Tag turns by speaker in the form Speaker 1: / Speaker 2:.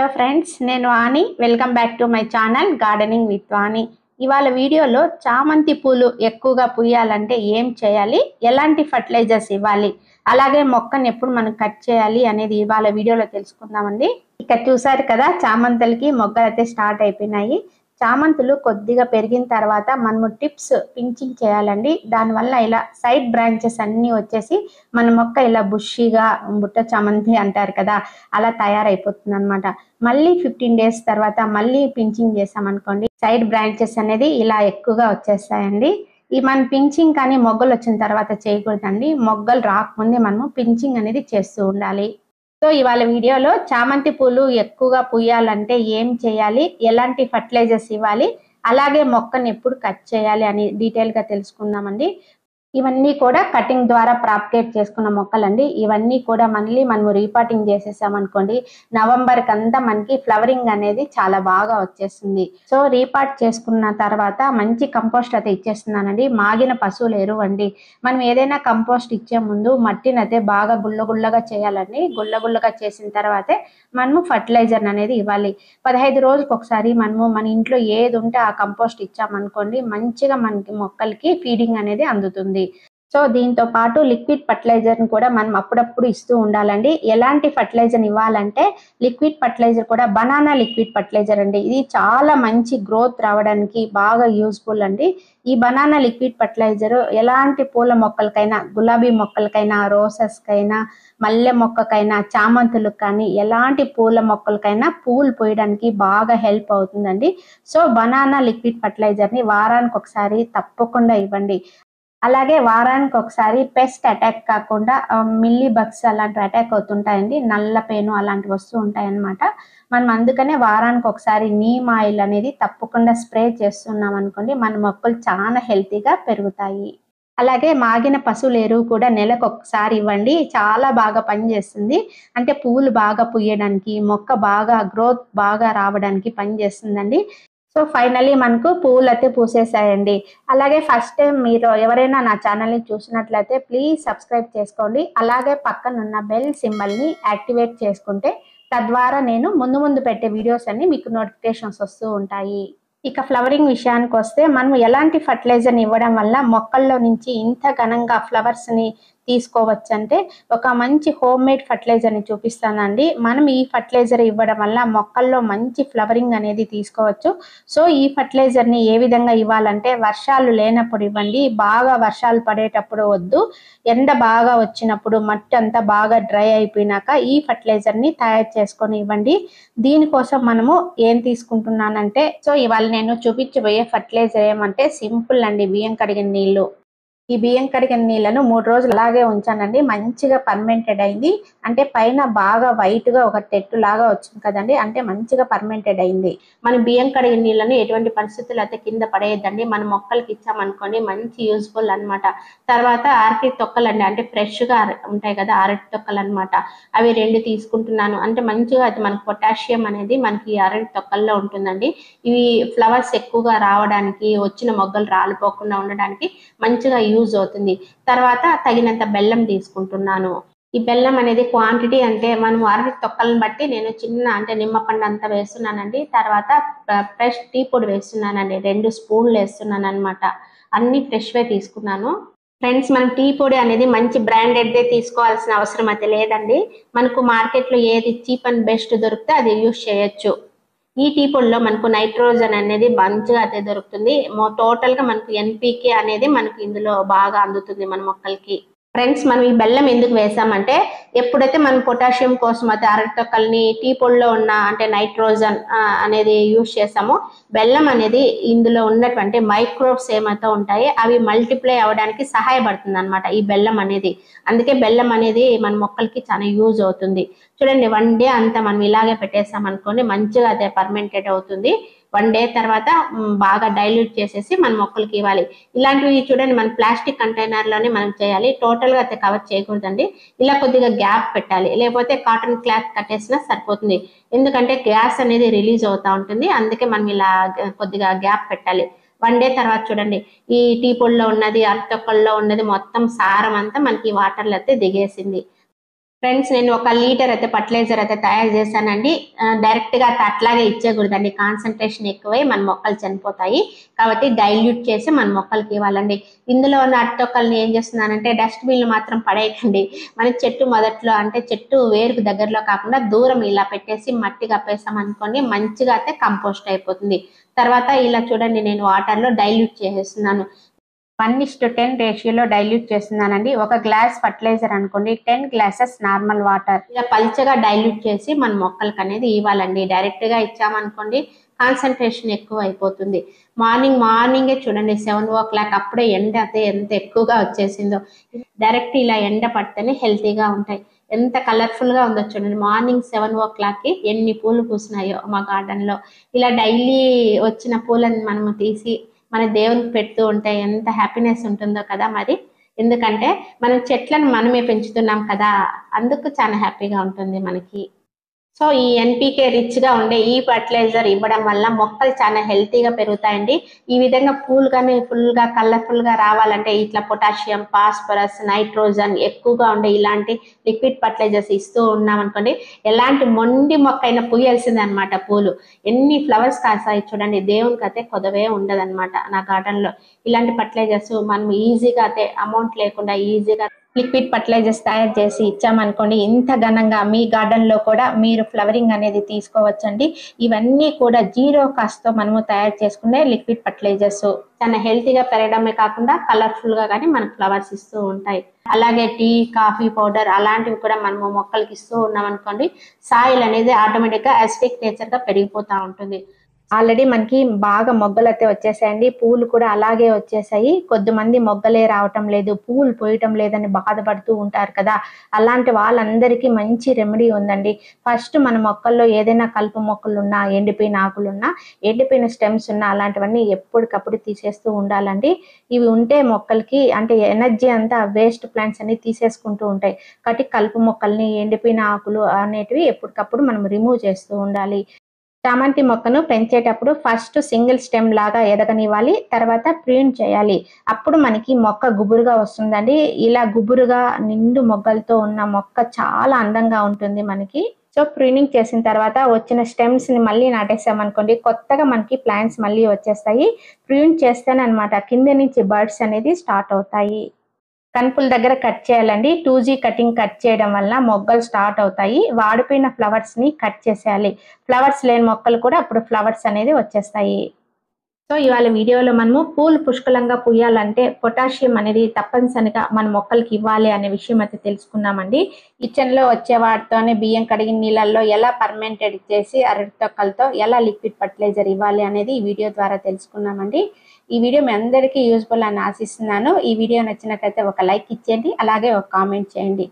Speaker 1: Hello friends, నేను Vani. Welcome back to my channel gardening with Vani. ఇవాళ వీడియోలో చామంతి పూలు ఎక్కువగా పూయాలంటే ఏం చేయాలి, ఎలాంటి ఫర్టిలైజర్స్ ఇవ్వాలి, అలాగే మొక్కను ఎప్పుడు మనం కట్ చేయాలి అనేది ఇవాళ వీడియోలో తెలుసుకుందామండి. ఇక్కడ చూసారు కదా, చామంతులకి మొగ్గలు అయితే స్టార్ట్ అయిపోయినాయి. చామంతులు కొద్దిగా పెరిగిన తర్వాత మనము టిప్స్ పించింగ్ చేయాలండి. దానివల్ల ఇలా సైడ్ బ్రాంచెస్ అన్నీ వచ్చేసి మన మొక్క ఇలా బుషిగా, బుట్ట చామంతి అంటారు కదా, అలా తయారైపోతుంది అనమాట. మళ్ళీ 15 days తర్వాత మళ్ళీ పించింగ్ చేసామనుకోండి, సైడ్ బ్రాంచెస్ అనేది ఇలా ఎక్కువగా వచ్చేస్తాయండి. ఈ మన పించింగ్ కానీ మొగ్గలు వచ్చిన తర్వాత చేయకూడదండి. మొగ్గలు రాకముందే మనము పించింగ్ అనేది చేస్తూ ఉండాలి. సో ఇవాళ వీడియోలో చామంతి పూలు ఎక్కువగా పూయాలంటే ఏం చేయాలి, ఎలాంటి ఫర్టిలైజర్స్ ఇవ్వాలి, అలాగే మొక్కను ఎప్పుడు కట్ చేయాలి అని డీటెయిల్గా తెలుసుకుందామండి. ఇవన్నీ కూడా కటింగ్ ద్వారా ప్రాపగేట్ చేసుకున్న మొక్కలండి. ఇవన్నీ కూడా మళ్ళీ మనము రీపాటింగ్ చేసేసామనుకోండి, నవంబర్కి అంతా మనకి ఫ్లవరింగ్ అనేది చాలా బాగా వచ్చేస్తుంది. సో రీపాట్ చేసుకున్న తర్వాత మంచి కంపోస్ట్ అయితే ఇచ్చేస్తున్నానండి. మాగిన పశువుల ఎరువు అండి. మనం ఏదైనా కంపోస్ట్ ఇచ్చే ముందు మట్టిని అయితే బాగా గుల్లగుల్లగా చేయాలండి. గుల్లగుల్లగా చేసిన తర్వాతే మనము ఫర్టిలైజర్ అనేది ఇవ్వాలి. 15 రోజులకు ఒకసారి మనము మన ఇంట్లో ఏది ఉంటే ఆ కంపోస్ట్ ఇచ్చామనుకోండి, మంచిగా మనకి మొక్కలకి ఫీడింగ్ అనేది అందుతుంది. సో దీంతో పాటు లిక్విడ్ ఫర్టిలైజర్ ని కూడా మనం అప్పుడప్పుడు ఇస్తూ ఉండాలండి. ఎలాంటి ఫర్టిలైజర్ ఇవ్వాలంటే లిక్విడ్ ఫర్టిలైజర్ కూడా బనానా లిక్విడ్ ఫర్టిలైజర్ అండి. ఇది చాలా మంచి గ్రోత్ రావడానికి బాగా యూస్ఫుల్ అండి. ఈ బనానా లిక్విడ్ ఫర్టిలైజర్ ఎలాంటి పూల మొక్కలకైనా, గులాబీ మొక్కలకైనా, రోజెస్కైనా, మల్లె మొక్కకైనా, చామంతులకు కానీ ఎలాంటి పూల మొక్కలకైనా పూలు పోయడానికి బాగా హెల్ప్ అవుతుందండి. సో బనానా లిక్విడ్ ఫర్టిలైజర్ ని వారానికి ఒకసారి తప్పకుండా ఇవ్వండి. అలాగే వారానికి ఒకసారి పెస్ట్ అటాక్ కాకుండా మిల్లీ బగ్స్ అలాంటివి అటాక్ అవుతుంటాయండి. నల్ల పేను అలాంటివి వస్తూ ఉంటాయి అన్నమాట. మనం అందుకనే వారానికి ఒకసారి నీమ్ ఆయిల్ అనేది తప్పకుండా స్ప్రే చేస్తున్నాం అనుకోండి, మన మొక్కలు చాలా హెల్తీగా పెరుగుతాయి. అలాగే మాగిన పశువుల ఎరువు కూడా నెలకు ఒకసారి ఇవ్వండి. చాలా బాగా పనిచేస్తుంది. అంటే పువ్వులు బాగా పూయడానికి, మొక్క బాగా గ్రోత్ బాగా రావడానికి పనిచేస్తుందండి. సో ఫైనలీ మనకు పువ్వులు అయితే పూసేసాయండి. అలాగే ఫస్ట్ టైం మీరు ఎవరైనా నా ఛానల్ని చూసినట్లయితే ప్లీజ్ సబ్స్క్రైబ్ చేసుకోండి. అలాగే పక్కన ఉన్న బెల్ సింబల్ని యాక్టివేట్ చేసుకుంటే తద్వారా నేను ముందు పెట్టే వీడియోస్ అన్ని మీకు నోటిఫికేషన్స్ వస్తూ ఉంటాయి. ఇక ఫ్లవరింగ్ విషయానికి వస్తే, మనం ఎలాంటి ఫర్టిలైజర్ని ఇవ్వడం వల్ల మొక్కల్లో నుంచి ఇంత ఘనంగా ఫ్లవర్స్ని తీసుకోవచ్చు అంటే, ఒక మంచి హోమ్ మేడ్ ఫర్టిలైజర్ని చూపిస్తానండి. మనం ఈ ఫర్టిలైజర్ ఇవ్వడం వల్ల మొక్కల్లో మంచి ఫ్లవరింగ్ అనేది తీసుకోవచ్చు. సో ఈ ఫర్టిలైజర్ని ఏ విధంగా ఇవ్వాలంటే, వర్షాలు లేనప్పుడు ఇవ్వండి. బాగా వర్షాలు పడేటప్పుడు వద్దు. ఎండ బాగా వచ్చినప్పుడు, మట్టి అంతా బాగా డ్రై అయిపోయినాక ఈ ఫర్టిలైజర్ని తయారు చేసుకొని ఇవ్వండి. దీనికోసం మనము ఏం తీసుకుంటున్నానంటే, సో ఇవాళ నేను చూపించబోయే ఫర్టిలైజర్ ఏమంటే సింపుల్ అండి, బియ్యం కడిగిన నీళ్లు. ఈ బియ్యం కడిగిన నీళ్ళను 3 రోజులు అలాగే ఉంచానండి. మంచిగా పర్మెంటెడ్ అయింది. అంటే పైన బాగా వైట్ గా ఒక తెట్టు లాగా వచ్చింది కదండి, అంటే మంచిగా పర్మెంటెడ్ అయింది. మనం బియ్యం కడిగిన నీళ్ళను ఎటువంటి పరిస్థితులు అయితే కింద పడేయద్దండి. మన మొక్కలకి ఇచ్చామనుకోండి మంచి యూస్ఫుల్ అనమాట. తర్వాత అరటి తొక్కలు అండి, అంటే ఫ్రెష్ గా ఉంటాయి కదా అరటి తొక్కలు అనమాట, అవి 2 తీసుకుంటున్నాను. అంటే మంచిగా అయితే మనకు పొటాషియం అనేది మనకి అరటి తొక్కల్లో ఉంటుందండి. ఇవి ఫ్లవర్స్ ఎక్కువగా రావడానికి, వచ్చిన మొగ్గలు రాలిపోకుండా ఉండడానికి మంచిగా యూజ్ అవుతుంది. తర్వాత తగినంత బెల్లం తీసుకుంటున్నాను. ఈ బెల్లం అనేది క్వాంటిటీ అంటే మనం అరటి తొక్కలను బట్టి నేను చిన్న, అంటే నిమ్మపండు అంతా వేస్తున్నానండి. తర్వాత ఫ్రెష్ టీ పొడి వేస్తున్నానండి, 2 స్పూన్లు వేస్తున్నాను అనమాట. అన్ని ఫ్రెష్వే తీసుకున్నాను. ఫ్రెండ్స్, మనం టీ పొడి అనేది మంచి బ్రాండెడ్దే తీసుకోవాల్సిన అవసరం అయితే లేదండి. మనకు మార్కెట్లో ఏది చీప్ అండ్ బెస్ట్ దొరికితే అది యూజ్ చేయొచ్చు. ఈ టీ పొడిలో మనకు నైట్రోజన్ అనేది మంచిగా అయితే దొరుకుతుంది. టోటల్ గా మనకు ఎన్పికే అనేది మనకు ఇందులో బాగా అందుతుంది మన మొక్కలకి. ఫ్రెండ్స్, మనం ఈ బెల్లం ఎందుకు వేసామంటే, ఎప్పుడైతే మనం పొటాషియం కోసం అయితే అరటి తొక్కల్ని టీ పొడిలో ఉన్న అంటే నైట్రోజన్ అనేది యూజ్ చేసామో, బెల్లం అనేది ఇందులో ఉన్నటువంటి మైక్రోబ్స్ ఏమైతే ఉంటాయి అవి మల్టిప్లై అవ్వడానికి సహాయపడుతుంది అనమాట ఈ బెల్లం అనేది. అందుకే బెల్లం అనేది మన మొక్కలకి చాలా యూజ్ అవుతుంది. చూడండి, 1 డే అంతా మనం ఇలాగే పెట్టేసాం అనుకోండి, మంచిగా అదే పర్మెంటెడ్ అవుతుంది. 1 డే తర్వాత బాగా డైల్యూట్ చేసేసి మన మొక్కలకి ఇవ్వాలి. ఇలాంటివి చూడండి, మన ప్లాస్టిక్ కంటైనర్ లోనే మనం చేయాలి. టోటల్ గా అయితే కవర్ చేయకూడదండి. ఇలా కొద్దిగా గ్యాప్ పెట్టాలి, లేకపోతే కాటన్ క్లాత్ కట్టేసినా సరిపోతుంది. ఎందుకంటే గ్యాస్ అనేది రిలీజ్ అవుతా ఉంటుంది. అందుకే మనం ఇలా కొద్దిగా గ్యాప్ పెట్టాలి. 1 డే తర్వాత చూడండి, ఈ టీ పొడిలో ఉన్నది, అరటి తొక్కల్లో ఉన్నది మొత్తం సారం అంతా మనకి వాటర్లో అయితే దిగేసింది. ఫ్రెండ్స్, నేను 1 లీటర్ అయితే ఫర్టిలైజర్ అయితే తయారు చేశానండి. డైరెక్ట్గా అట్లాగే ఇచ్చేయకూడదండి, కాన్సన్ట్రేషన్ ఎక్కువై మన మొక్కలు చనిపోతాయి. కాబట్టి డైల్యూట్ చేసి మన మొక్కలకి ఇవ్వాలండి. ఇందులో ఉన్న అట్టొక్కల్ని ఏం చేస్తున్నానంటే డస్ట్బిన్లు మాత్రం పడేయకండి. మన చెట్టు మొదట్లో అంటే చెట్టు వేరుకు దగ్గరలో కాకుండా దూరం ఇలా పెట్టేసి మట్టి కప్పేసాం అనుకోండి, మంచిగా అయితే కంపోస్ట్ అయిపోతుంది. తర్వాత ఇలా చూడండి, నేను వాటర్లో డైల్యూట్ చేసేస్తున్నాను. 1:10 రేషియోలో డైల్యూట్ చేస్తున్నానండి. 1 గ్లాస్ ఫర్టిలైజర్ అనుకోండి, 10 గ్లాసెస్ నార్మల్ వాటర్ ఇలా పల్చగా డైల్యూట్ చేసి మన మొక్కలకి అనేది ఇవ్వాలండి. డైరెక్ట్ గా ఇచ్చామనుకోండి కాన్సన్ట్రేషన్ ఎక్కువ అయిపోతుంది. మార్నింగే చూడండి 7 o'clock అప్పుడే ఎండ అయితే ఎంత ఎక్కువగా వచ్చేసిందో. డైరెక్ట్ ఇలా ఎండ పడితేనే హెల్తీగా ఉంటాయి. ఎంత కలర్ఫుల్ గా ఉందో చూడండి. మార్నింగ్ 7 o'clock ఎన్ని పూలు పూసినాయో మా గార్డెన్ లో. ఇలా డైలీ వచ్చిన పూలను మనము తీసి మన దేవునికి పెడుతూ ఉంటే ఎంత హ్యాపీనెస్ ఉంటుందో కదా మరి. ఎందుకంటే మనం చెట్లను మనమే పెంచుతున్నాం కదా, అందుకు చాలా హ్యాపీగా ఉంటుంది మనకి. సో ఈ ఎన్పికే రిచ్ గా ఉండే ఈ ఫర్టిలైజర్ ఇవ్వడం వల్ల మొక్కలు చాలా హెల్తీగా పెరుగుతాయండి. ఈ విధంగా పూలు కానీ ఫుల్ గా కలర్ఫుల్ గా రావాలంటే ఇట్లా పొటాషియం, ఫాస్ఫరస్, నైట్రోజన్ ఎక్కువగా ఉండే ఇలాంటి లిక్విడ్ ఫర్టిలైజర్స్ ఇస్తూ ఉన్నాం అనుకోండి, ఎలాంటి మొండి మొక్క అయినా పూయాల్సిందే అనమాట. పూలు ఎన్ని ఫ్లవర్స్ కాస్తాయి చూడండి. దేవునికి అయితే కొదవే ఉండదన్నమాట నా గార్డెన్ లో. ఇలాంటి ఫర్టిలైజర్స్ మనం ఈజీగా అయితే అమౌంట్ లేకుండా ఈజీగా లిక్విడ్ ఫర్టిలైజర్స్ తయారు చేసి ఇచ్చామనుకోండి, ఇంత ఘనంగా మీ గార్డెన్ లో కూడా మీరు ఫ్లవరింగ్ అనేది తీసుకోవచ్చండి. ఇవన్నీ కూడా జీరో కాస్ట్ తో మనము తయారు చేసుకునే లిక్విడ్ ఫర్టిలైజర్స్. చాలా హెల్తీగా పెరగడమే కాకుండా కలర్ఫుల్ గా కానీ మనకు ఫ్లవర్స్ ఇస్తూ ఉంటాయి. అలాగే టీ, కాఫీ పౌడర్ అలాంటివి కూడా మనము మొక్కలకి ఇస్తూ ఉన్నాం అనుకోండి, సాయిల్ అనేది ఆటోమేటిక్ గా అసిడిక్ నేచర్ గా పెరిగిపోతా ఉంటుంది. ఆల్రెడీ మనకి బాగా మొగ్గలు అయితే వచ్చేసాయండి. పూలు కూడా అలాగే వచ్చేసాయి. కొద్దిమంది మొగ్గలే రావటం లేదు, పూలు పోయటం లేదని బాధపడుతూ ఉంటారు కదా. అలాంటి వాళ్ళందరికీ మంచి రెమెడీ ఉందండి. ఫస్ట్ మన మొక్కల్లో ఏదైనా కలుపు మొక్కలు ఉన్నా, ఎండిపోయిన ఆకులున్నా, ఎండిపోయిన స్టెమ్స్ ఉన్నా అలాంటివన్నీ ఎప్పటికప్పుడు తీసేస్తూ ఉండాలండి. ఇవి ఉంటే మొక్కలకి అంటే ఎనర్జీ అంతా వేస్ట్ ప్లాంట్స్ అన్ని తీసేసుకుంటూ ఉంటాయి. కాబట్టి కలుపు మొక్కల్ని, ఎండిపోయిన ఆకులు అనేటివి ఎప్పటికప్పుడు మనం రిమూవ్ చేస్తూ ఉండాలి. చామంతి మొక్కను పెంచేటప్పుడు ఫస్ట్ సింగిల్ స్టెమ్ లాగా ఎదగనివ్వాలి. తర్వాత ప్రిన్ చేయాలి. అప్పుడు మనకి మొక్క గుబురుగా వస్తుందండి. ఇలా గుబురుగా నిండు మొగ్గలతో ఉన్న మొక్క చాలా అందంగా ఉంటుంది మనకి. సో ప్రినింగ్ చేసిన తర్వాత వచ్చిన స్టెమ్స్ ని మళ్ళీ నాటేసామనుకోండి, కొత్తగా మనకి ప్లాంట్స్ మళ్ళీ వచ్చేస్తాయి. ప్రిన్ చేస్తేనే అనమాట కింద నుంచి బర్డ్స్ అనేది స్టార్ట్ అవుతాయి. కనుపుల దగ్గర కట్ చేయాలండి. 2G కటింగ్ కట్ చేయడం వల్ల మొగ్గలు స్టార్ట్ అవుతాయి. వాడిపోయిన ఫ్లవర్స్ ని కట్ చేసేయాలి. ఫ్లవర్స్ లేని మొక్కలు కూడా అప్పుడు ఫ్లవర్స్ అనేది వచ్చేస్తాయి. సో ఇవాళ వీడియోలో మనము పూలు పుష్కలంగా పూయాలంటే పొటాషియం అనేది తప్పనిసరిగా మన మొక్కలకి ఇవ్వాలి అనే విషయం అయితే తెలుసుకున్నామండి. కిచెన్ లో వచ్చే వాటితోనే బియ్యం కడిగిన నీళ్ళల్లో ఎలా పర్మెంటెడ్ చేసి అరటి తొక్కలతో ఎలా లిక్విడ్ ఫర్టిలైజర్ ఇవ్వాలి అనేది ఈ వీడియో ద్వారా తెలుసుకున్నామండి. ఈ వీడియో మీ అందరికీ యూజ్ఫుల్ అని ఆశిస్తున్నాను. ఈ వీడియో నచ్చినట్లయితే ఒక లైక్ ఇచ్చేయండి, అలాగే ఒక కామెంట్ చేయండి.